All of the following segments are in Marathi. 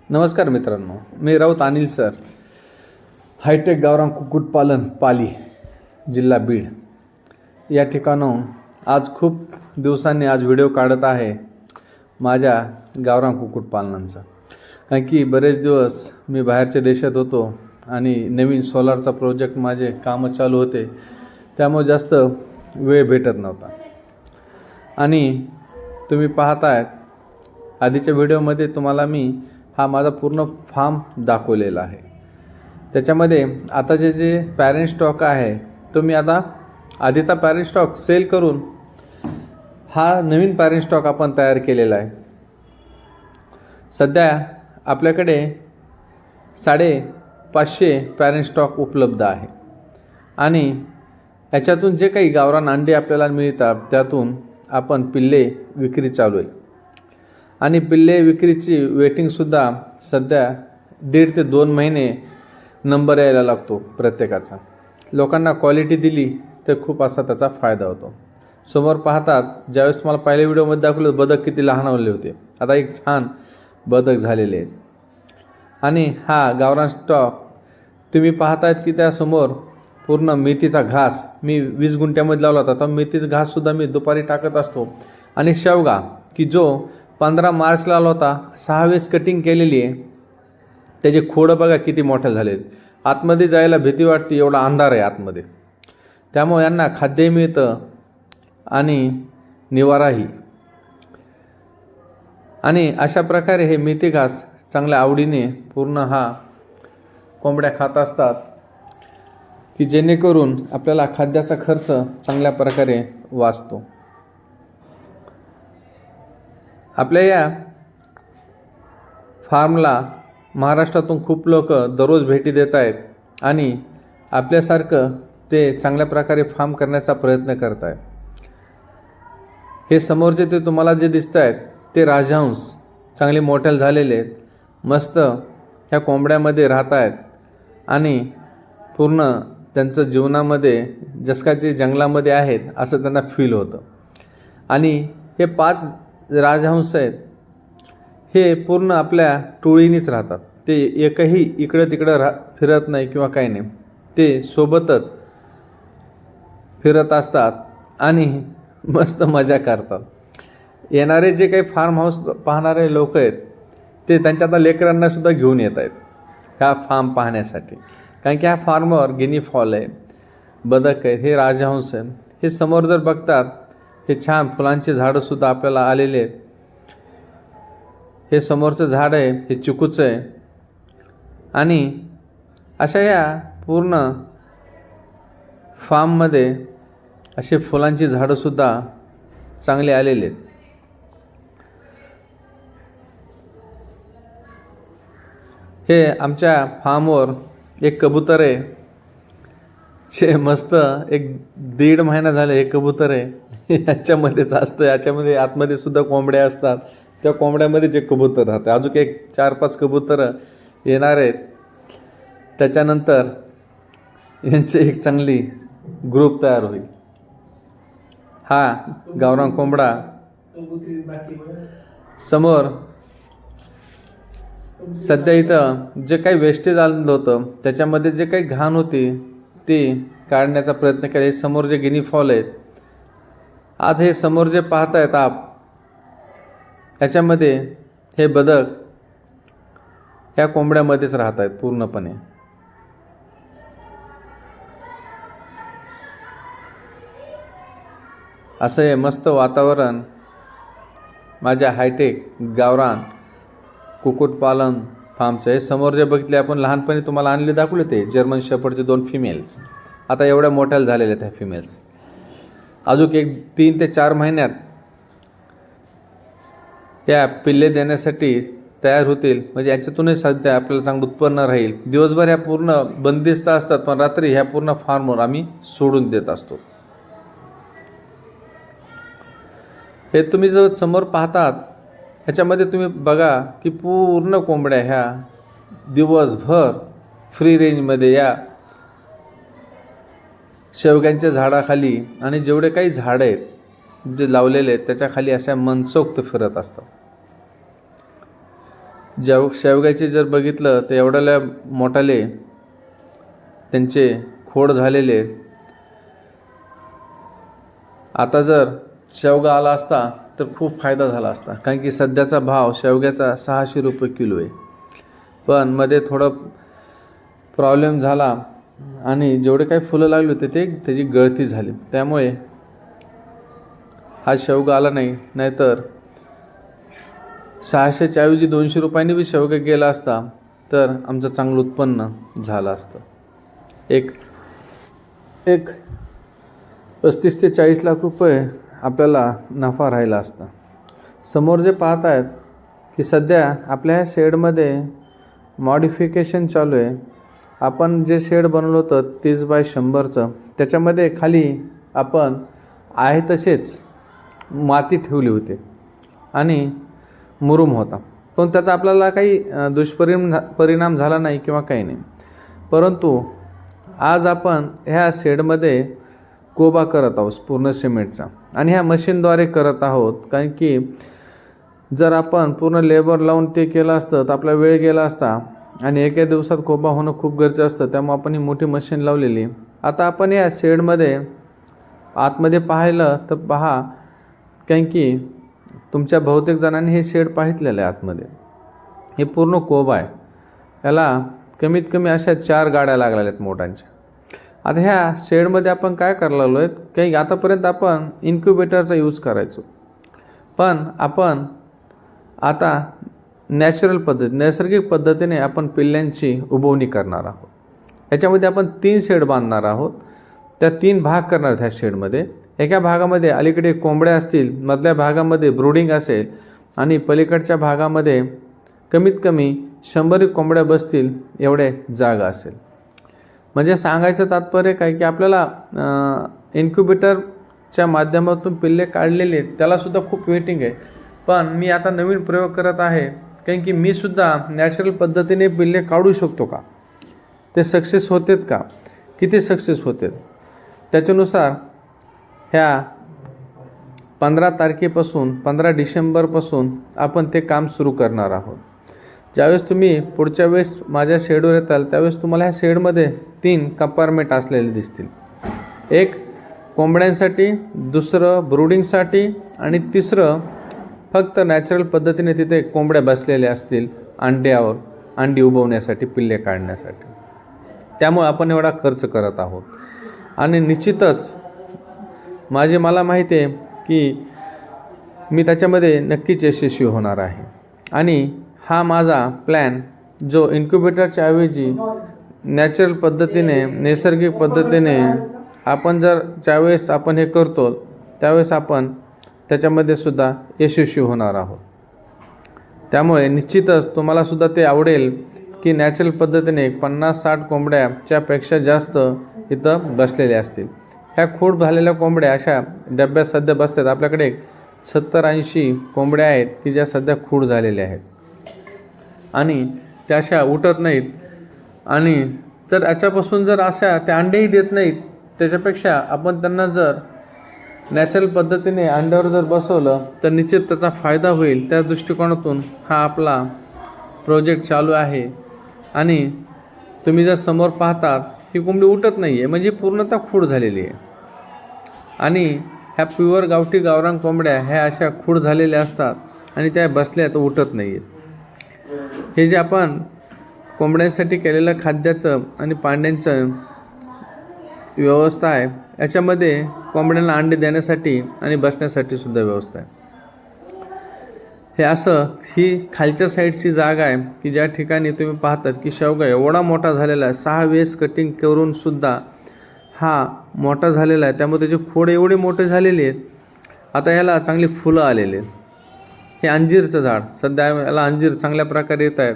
नमस्कार मित्रांनो, मी राऊत अनिल सर. हायटेक गावरान कुक्कुटपालन पाली, जिल्हा बीड या ठिकाणाहून आज खूप दिवसांनी आज व्हिडिओ काढत आहे माझ्या गावरान कुक्कुटपालनांचा. कारण की बरेच दिवस मी बाहेरच्या देशात होतो आणि नवीन सोलारचा प्रोजेक्ट माझे कामं चालू होते, त्यामुळे जास्त वेळ भेटत नव्हता. आणि तुम्ही पाहतायत आधीच्या व्हिडिओमध्ये तुम्हाला मी हा माझा पूर्ण फार्म दाखवलेला आहे. त्याच्यामध्ये आता जे पॅरेंट स्टॉक आहे तो मी आता आधीचा पॅरेंट स्टॉक सेल करून हा नवीन पॅरेंट स्टॉक आपण तयार केलेला आहे. सध्या आपल्याकडे 550 पॅरेंट स्टॉक उपलब्ध आहे आणि याच्यातून जे काही गावरान अंडे आपल्याला मिळतात त्यातून आपण पिल्ले विक्री चालू आहे. आणि पिल्ले विक्रीची वेटिंगसुद्धा सध्या 1.5 ते 2 महिने नंबर यायला लागतो प्रत्येकाचा. लोकांना क्वालिटी दिली तर खूप असा त्याचा फायदा होतो. समोर पाहतात ज्यावेळेस तुम्हाला पहिल्या व्हिडिओमध्ये दाखवलं बदक किती लहानवले होते, आता एक छान बदक झालेले आहेत. आणि हा गावरान स्टॉक तुम्ही पाहतायत की त्यासमोर पूर्ण मेथीचा घास मी 20 गुंठ्यामध्ये लावला होता. तर मेथीचा घाससुद्धा मी दुपारी टाकत असतो. आणि शेवगा की जो 15 मार्चला आला होता, 6 वेळेस कटिंग केलेली आहे. त्याचे खोडं बघा किती मोठे झाले. आतमध्ये जायला भीती वाटते, एवढा अंधार आहे आतमध्ये. त्यामुळे यांना खाद्यही मिळतं आणि निवाराही. आणि अशा प्रकारे हे मेथी घास चांगल्या आवडीने पूर्ण हा कोंबड्या खात असतात की जेणेकरून आपल्याला खाद्याचा खर्च चांगल्या प्रकारे वाचतो. आपल्या या फार्मला महाराष्ट्रातून खूप लोक दररोज भेटी देत आहेत आणि आपल्यासारखं ते चांगल्या प्रकारे फार्म करण्याचा प्रयत्न करत आहेत. हे समोरचे ते तुम्हाला जे दिसत आहेत ते राजहंस चांगले मोठे झालेले आहेत. मस्त ह्या कोंबड्यामध्ये राहत आहेत आणि पूर्ण त्यांचं जीवनामध्ये जसं काय ते जंगलामध्ये आहेत असं त्यांना फील होतं. आणि हे 5 राजहंस आहेत, हे पूर्ण आपल्या टोळीनीच राहतात. ते एकही इकडं तिकडं फिरत नाही किंवा काही नाही. ते सोबतच फिरत असतात आणि मस्त मजा करतात. येणारे जे काही फार्म हाऊस पाहणारे लोक आहेत ते त्यांच्या आता लेकरांनासुद्धा घेऊन येत आहेत ह्या फार्म पाहण्यासाठी. कारण की ह्या फार्मवर गिनी फॉल आहे, बदक आहेत, हे राजहंस आहे. हे समोर जर बघतात हे छान फुलांचे झाडंसुद्धा आपल्याला आलेले आहेत. हे समोरचं झाड आहे हे चिकूचं आहे. आणि अशा या पूर्ण फार्ममध्ये असे फुलांची झाडंसुद्धा चांगले आलेले आहेत. हे आमच्या फार्मवर एक कबूतर आहे, जे मस्त एक 1.5 महिना झाले हे कबूतर आहे. याच्यामध्येच असतं, याच्यामध्ये आतमध्ये सुद्धा कोंबड्या असतात. त्या कोंबड्यामध्ये जे कबूतर राहते अजून एक 4-5 कबूतर येणार आहेत. त्याच्यानंतर यांची एक चांगली ग्रुप तयार होईल. हा गावरान कोंबडा समोर सध्या इथं जे काही वेस्टेज आलं होतं त्याच्यामध्ये जे काही घाण होती ती काढण्याचा प्रयत्न केला. समोर जे गिनी फॉल आहेत, आज हे समोर जे पाहतायत आप याच्यामध्ये हे बदक ह्या कोंबड्यामध्येच राहत आहेत पूर्णपणे. असं हे मस्त वातावरण माझ्या हायटेक गावरान कुक्कुटपालन फार्मचं. हे समोर जे बघितले आपण लहानपणी तुम्हाला आणले दाखवले ते जर्मन शेपर्डचे 2 फिमेल्स आता एवढ्या मोठ्या झालेल्या आहेत. ह्या फिमेल्स अजून एक 3 ते 4 महिन्यात या पिल्ले देण्यासाठी तयार होतील. म्हणजे याच्यातूनही सध्या आपल्याला चांगलं उत्पन्न राहील. दिवसभर ह्या पूर्ण बंदिस्त असतात, पण रात्री ह्या पूर्ण फार्मवर आम्ही सोडून देत असतो. हे तुम्ही जर समोर पाहतात ह्याच्यामध्ये तुम्ही बघा की पूर्ण कोंबड्या ह्या दिवसभर फ्री रेंजमध्ये या शेवग्यांच्या झाडाखाली आणि जेवढे काही झाडं आहेत जे लावलेले आहेत त्याच्याखाली अशा मनसोक्त फिरत असतात. शेवग्याचे जर बघितलं तर एवढ्याला मोठाले त्यांचे खोड झालेले. आता जर शेवगा आला असता तर खूप फायदा झाला असता, कारण की सध्याचा भाव शेवग्याचा 600 रुपये किलो आहे. पण मध्ये थोडं प्रॉब्लेम झाला आणि जेवढे काही फुलं लागली होते त्याची गळती झाली, त्यामुळे हा शेवगा आला नाही. नाहीतर 600च्या ऐवजी 200 रुपयांनी बी शेवगा गेला असता तर आमचं चांगलं उत्पन्न झालं असतं. एक 35 ते 40 लाख रुपये आपल्याला नफा राहिला असता. समोर जे पाहत आहेत की सध्या आपल्या ह्या शेडमध्ये मॉडिफिकेशन चालू आहे. आपण जे शेड बनवलं होतं 30 बाय 100चं, त्याच्यामध्ये खाली आपण आहे तसेच माती ठेवली होती आणि मुरूम होता, पण त्याचा आपल्याला काही परिणाम झाला नाही किंवा काही नाही. परंतु आज आपण ह्या शेडमध्ये कोबा करत आहोत पूर्ण सिमेंटचा, आणि ह्या मशीनद्वारे करत आहोत. कारण की जर आपण पूर्ण लेबर लावून ते केलं असतं तर आपला वेळ गेला असता आणि एका दिवसात कोबा होणं खूप गरजेचं असतं. त्यामुळे आपण ही मोठी मशीन लावलेली. आता आपण या शेडमध्ये आतमध्ये पाहिलं तर पहा, कारण की तुमच्या बहुतेक जणांनी हे शेड पाहितलेलं आहे. आतमध्ये हे पूर्ण कोबा आहे. याला कमीत कमी अशा 4 गाड्या लागलेल्या आहेत मोठ्यांच्या. आता ह्या शेडमध्ये आपण काय करायला लागलो आहेत, काही आतापर्यंत आपण इन्क्युबेटरचा यूज करायचो, पण आपण आता नैसर्गिक पद्धतीने आपण पिल्ल्यांची उबवणी करणार आहोत. याच्यामध्ये आपण 3 शेड बांधणार आहोत. त्या 3 भाग करणार आहेत ह्या शेडमध्ये. एका भागामध्ये अलीकडे कोंबड्या असतील, मधल्या भागामध्ये ब्रूडिंग असेल आणि पलीकडच्या भागामध्ये कमीत कमी 100 कोंबड्या बसतील एवढे जागा असेल. म्हणजे सांगायचं तात्पर्य काय की आपल्याला इन्क्युबेटरच्या माध्यमातून पिल्ले काढलेले त्यालासुद्धा खूप वेटिंग आहे. पण मी आता नवीन प्रयोग करत आहे, कारण की मी सुद्धा नॅचरल पद्धतीने पिल्ले काढू शकतो का, ते सक्सेस होतात का, किती सक्सेस होतात, त्याच्यानुसार ह्या 15 तारखेपासून 15 डिसेंबरपासून आपण ते काम सुरू करणार आहोत. ज्यावेळेस तुम्ही पुढच्या वेळेस माझ्या शेडवर येताल त्यावेळेस तुम्हाला ह्या शेडमध्ये 3 कंपार्टमेंट असलेले दिसतील. एक कोंबड्यांसाठी, दुसरं ब्रूडिंगसाठी आणि तिसरं फक्त नॅचरल पद्धतीने तिथे कोंबड्या बसलेल्या असतील अंडी उबवण्यासाठी, पिल्ले काढण्यासाठी. त्यामुळे आपण एवढा खर्च करत आहोत. आणि निश्चितच मला माहिती आहे की मी त्याच्यामध्ये नक्कीच यशस्वी होणार आहे. आणि हा माझा प्लॅन जो इन्क्युबेटरच्या ऐवजी नॅचरल पद्धतीने, नैसर्गिक पद्धतीने आपण ज्यावेळेस आपण हे करतो त्यावेळेस आपण त्याच्यामध्ये सुद्धा यशस्वी होणार आहोत. त्यामुळे निश्चितच तुम्हालासुद्धा ते आवडेल की नॅचरल पद्धतीने 50-60 कोंबड्याच्यापेक्षा जास्त इथं बसलेल्या असतील. ह्या खूड झालेल्या कोंबड्या अशा डब्यात सध्या बसतात. आपल्याकडे 70-80 कोंबड्या आहेत की ज्या सध्या खूड झालेल्या आहेत आणि त्या अशा उठत नाहीत. आणि जर याच्यापासून जर अशा त्या अंडेही देत नाहीत, त्याच्यापेक्षा आपण त्यांना जर नॅचरल पद्धतीने अंड्यावर जर बसवलं तर निश्चित त्याचा फायदा होईल. त्या दृष्टिकोनातून हा आपला प्रोजेक्ट चालू आहे. आणि तुम्ही जर समोर पाहता ही कोंबडी उठत नाही आहे, म्हणजे पूर्णतः खूड झालेली आहे. आणि ह्या प्युअर गावठी गावरान कोंबड्या ह्या अशा खूड झालेल्या असतात आणि त्या बसल्या तर उठत नाही आहेत. हे जे आपण कोंबड्यांसाठी केलेलं खाद्याचं आणि पांड्यांचं व्यवस्था आहे, याच्यामध्ये कोंबड्यांना अंडे देण्यासाठी आणि बसण्यासाठी सुद्धा व्यवस्था आहे. हे असं ही खालच्या साईडची जागा आहे की ज्या ठिकाणी तुम्ही पाहतात की शेवगा एवढा मोठा झालेला आहे. 6 वेळेस कटिंग करून सुद्धा हा मोठा झालेला आहे. त्यामुळे त्याचे खोड एवढे मोठे झालेले आहेत. आता ह्याला चांगली फुलं आलेले आहेत. हे अंजीरचं झाड सध्या याला अंजीर चांगल्या प्रकारे येत आहेत.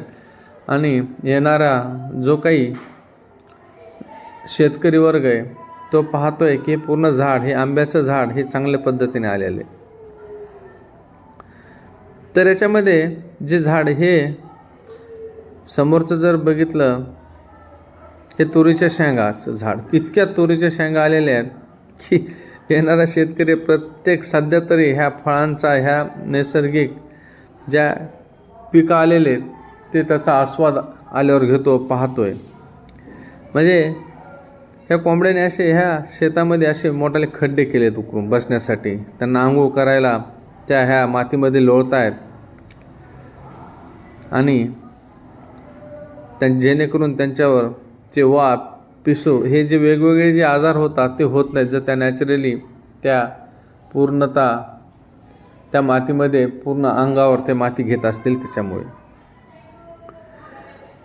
आणि येणारा जो काही शेतकरी वर्ग आहे तो पाहतोय की हे पूर्ण झाड, हे आंब्याचं झाड हे चांगल्या पद्धतीने आलेले. तर याच्यामध्ये जे झाड हे समोरचं जर बघितलं, हे तुरीच्या शेंगाचं झाड, इतक्या तुरीच्या शेंगा आलेल्या आहेत की येणारा शेतकरी प्रत्येक सध्या तरी ह्या फळांचा, ह्या नैसर्गिक ज्या पिकं आलेले आहेत ते त्याचा आस्वाद आल्यावर घेतो, पाहतोय. म्हणजे ह्या कोंबड्याने ह्या शेतामध्ये असे मोठाले खड्डे केलेत उकरून बसण्यासाठी. त्यांना आंघोळ करायला त्या ह्या मातीमध्ये लोळतायत आणि जेणेकरून त्यांच्यावर जे वाप, पिसू हे जे वेगवेगळे जे आजार होतात ते होत नाहीत, जर त्या नॅचरली त्या पूर्णतः त्या मातीमध्ये पूर्ण अंगावर ते माती घेत असतील. त्याच्यामुळे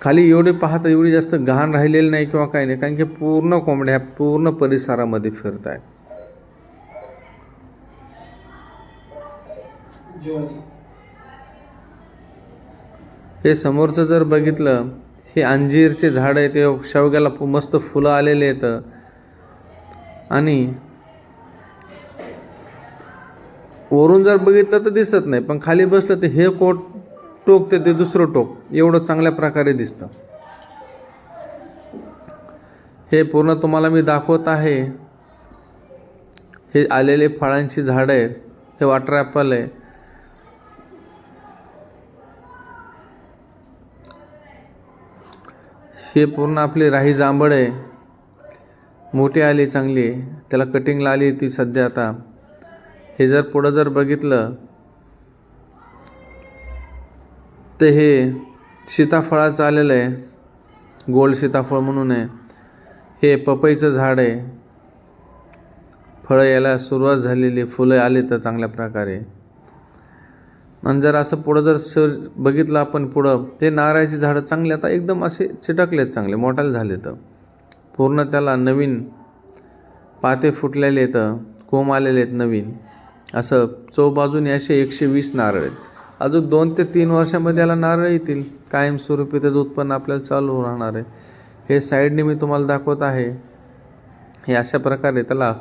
खाली एवढे पाहता एवढी जास्त घाण राहिलेली नाही किंवा काही नाही, कारण की पूर्ण कोंबड्या पूर्ण परिसरामध्ये फिरत आहेत. हे समोरचं जर बघितलं, हे अंजीरचे झाड आहे, ते शेवग्याला मस्त फुलं आलेले आहेत. आणि वरून जर बघितलं तर दिसत नाही, पण खाली बसलं तर हे टोक ते दुसरं टोक एवढं चांगल्या प्रकारे दिसतं. हे पूर्ण तुम्हाला मी दाखवत आहे. हे आलेले फळांची झाडं आहेत. हे वॉटर ॲपल आहे. हे पूर्ण आपली राही जांभळ आहे, मोठी आली चांगली, त्याला कटिंगला आली ती सध्या आता. हे जर पुढं जर बघितलं तर हे सीताफळाचं आलेलं आहे, गोल्ड सीताफळ म्हणून आहे. हे पपईचं झाड आहे, फळं यायला सुरुवात झालेली, फुलं आली तर चांगल्या प्रकारे. आणि जर असं पुढं जर बघितलं आपण पुढं, ते नारळाची झाडं चांगले आता एकदम असे चिटकलेत, चांगले मोठाले झाले. तर पूर्ण त्याला नवीन पाते फुटलेले आहेत, कोंब आलेले आहेत नवीन. असं चौबाजूने असे 120 नारळ आहेत. अजून 2 ते 3 वर्षामध्ये याला नारळ येतील, कायमस्वरूपी त्याचं उत्पन्न आपल्याला चालू राहणार आहे. हे साईडने मी तुम्हाला दाखवत आहे. हे अशा प्रकारे त्याला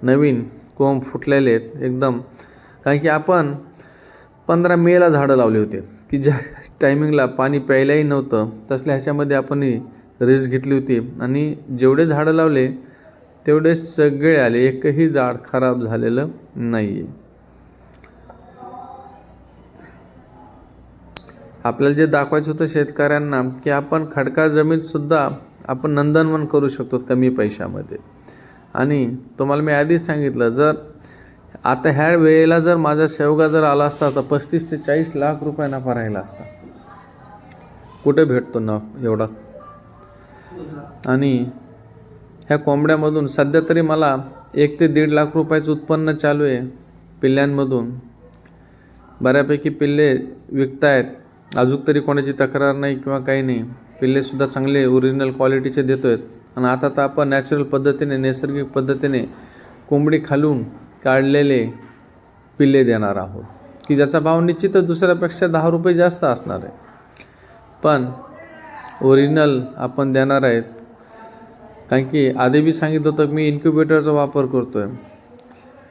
नवीन कोंब फुटलेले आहेत एकदम. कारण की आपण 15 मेला झाडं लावली होते, की ज्या टायमिंगला पाणी प्यायलाही नव्हतं, तसल्या ह्याच्यामध्ये आपण रिस्क घेतली होती. आणि जेवढे झाडं लावले तेवढे सगळे आले, एकही झाड खराब झालेलं नाही आहे. आपल्याला जे दाखवायचं होतं शेतकऱ्यांना, की आपण खडकाळ जमीनसुद्धा आपण नंदनवन करू शकतो कमी पैशामध्ये. आणि तुम्हाला मी आधीच सांगितलं, जर आता ह्या वेळेला जर माझा शेवगा जर आला असता तर 35 ते 40 लाख रुपये नफा राहिला असता. कुठे भेटतो ना एवढा. आणि ह्या कोंबड्यामधून सध्या तरी मला 1 ते 1.5 लाख रुपयाचं उत्पन्न चालू आहे पिल्ल्यांमधून. बऱ्यापैकी पिल्ले विकतायत, अजून तरी कोणाची तक्रार नाही किंवा काही नाही. पिल्लेसुद्धा चांगले ओरिजिनल क्वालिटीचे देतो आहेत. आणि आता तर आपण नॅचरल पद्धतीने, नैसर्गिक पद्धतीने कोंबडी खालून काढलेले पिल्ले देणार आहोत, की ज्याचा भाव निश्चितच दुसऱ्यापेक्षा 10 रुपये जास्त असणार आहे, पण ओरिजिनल आपण देणार आहेत. कारण की आधी बी सांगितलं होतं की मी इन्क्युबेटरचा वापर करतो आहे,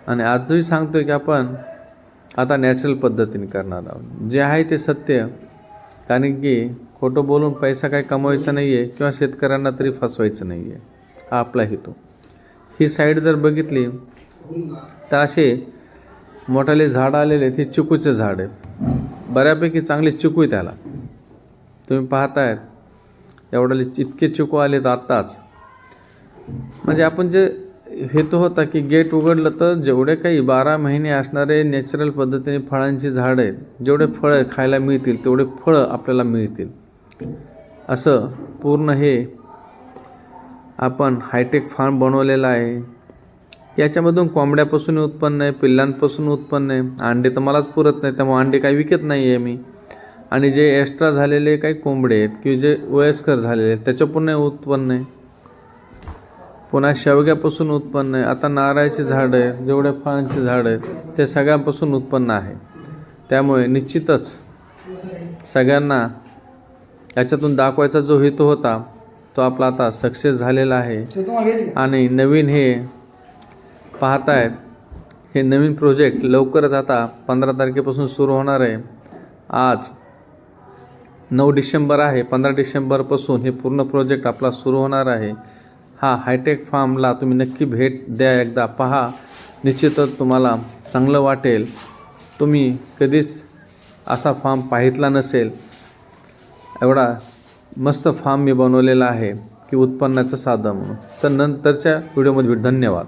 आणि आजही सांगतो आहे की आपण आता नॅचरल पद्धतीने करणार आहोत. जे आहे ते सत्य. कारण की खोटं बोलून पैसा काही कमवायचा नाही आहे किंवा शेतकऱ्यांना तरी फसवायचं नाही आहे, हा आपला हेतू. ही साईड जर बघितली तर असे मोठाले झाड आलेले आहेत. हे चिकूचे झाड आहे, बऱ्यापैकी चांगले चिकू आहे त्याला. तुम्ही पाहतायत एवढे इतके चिकू आलेत आत्ताच. म्हणजे आपण जे हेतू होता की गेट उघडलं तर जेवढे काही 12 महिने असणारे नॅचरल पद्धतीने फळांची झाडं आहेत, जेवढे फळं खायला मिळतील तेवढे फळं आपल्याला मिळतील, असं पूर्ण हे आपण हायटेक फार्म बनवलेलं आहे. याच्यामधून कोंबड्यापासून उत्पन्न आहे, पिल्लांपासून उत्पन्न आहे. अंडे तर मलाच पुरत नाही, त्यामुळे अंडे काही विकत नाही आहे मी. आणि जे एक्स्ट्रा झालेले काही कोंबडे आहेत की जे वयस्कर झालेले आहेत त्याचं पुन्हा उत्पन्न आहे. पुन्हा शेवग्यापासून उत्पन्न आहे. आता नारळाची झाडं आहे, जेवढे फळांची झाडं आहेत ते सगळ्यांपासून उत्पन्न आहे. त्यामुळे निश्चितच सगळ्यांना याच्यातून दाखवायचा जो हेतू होता तो आपला आता सक्सेस झालेला आहे. आणि नवीन हे पाहतायत, हे नवीन प्रोजेक्ट लवकरच आता 15 तारखेपासून सुरू होणार आहे. आज 9 डिसेंबर आहे, 15 डिसेंबरपासून हे पूर्ण प्रोजेक्ट आपला सुरू होणार आहे. हा हायटेक फार्मला तुम्ही नक्की भेट द्या, एकदा पहा, निश्चितच तुम्हाला चांगलं वाटेल. तुम्ही कधीच असा फार्म पाहितला नसेल. एवढा मस्त फार्म मी बनवलेला आहे की उत्पन्नाचं साधन म्हणून. तर नंतरच्या व्हिडिओमध्ये धन्यवाद.